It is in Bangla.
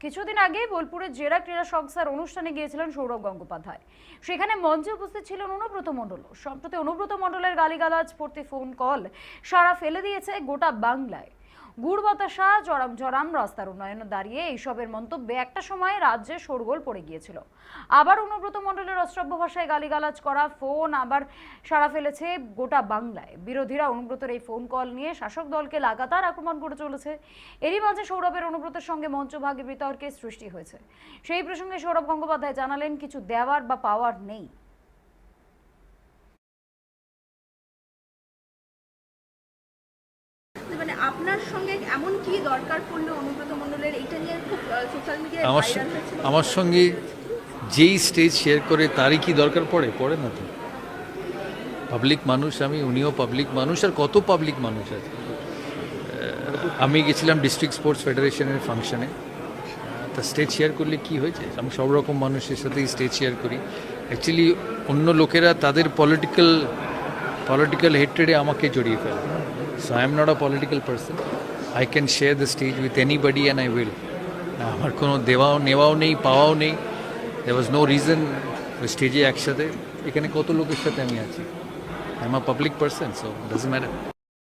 কিছুদিন আগে বোলপুরের জেলা ক্রীড়া সংস্থার অনুষ্ঠানে গিয়েছিলেন সৌরভ গঙ্গোপাধ্যায়। সেখানে মঞ্চে উপস্থিত ছিলেন অনুব্রত মণ্ডল। সম্প্রতি অনুব্রত মণ্ডলের গালিগালাজ ভর্তি ফোন কল সাড়া ফেলে দিয়েছে গোটা বাংলায়। গুড় বাতাসা, জরাম জরাম, রাস্তার উন্নয়ন দাঁড়িয়ে এইসবের মন্তব্যে একটা সময় রাজ্যে শোরগোল পড়ে গিয়েছিল। আবার অনুব্রত মণ্ডলের অশ্রাব্য ভাষায় গালিগালাজ করা ফোন আবার সাড়া ফেলেছে গোটা বাংলায়। বিরোধীরা অনুব্রতের এই ফোন কল নিয়ে শাসক দলকে লাগাতার আক্রমণ করে চলেছে। এরই মাঝে সৌরভের অনুব্রতের সঙ্গে মঞ্চভাগে বিতর্কের সৃষ্টি হয়েছে। সেই প্রসঙ্গে সৌরভ গঙ্গোপাধ্যায় জানালেন, কিছু দেওয়ার বা পাওয়ার নেই। মানে আপনার সঙ্গে এমন কি দরকার পড়লো অনুব্রত মণ্ডলের, এইটা নিয়ে খুব সোশ্যাল মিডিয়ায় ভাইরাল হয়েছিল। আমার সঙ্গে যেই স্টেজ শেয়ার করে তারই কি দরকার পড়ে না তো। পাবলিক মানুষ আমি, উনিও পাবলিক মানুষ, আর কত পাবলিক মানুষ আছে। আমি গেছিলাম ডিস্ট্রিক্ট স্পোর্টস ফেডারেশনের ফাংশনে, তা স্টেজ শেয়ার করলে কি হয়েছে? আমি সব রকম মানুষের সাথেই স্টেজ শেয়ার করি। অ্যাকচুয়ালি অন্য লোকেরা তাদের পলিটিক্যাল হেট্রেডে আমাকে জড়িয়ে ফেলে। So I am not a political person. I can share the stays with anybody and I will. আমার কোনো দেওয়াও নেওয়াও নেই, পাওয়াও নেই। দেয়ার ওয়াজ নো রিজন স্টেজে একসাথে। এখানে কত লোকের সাথে আমি আছি। I am a public person, so doesn't matter.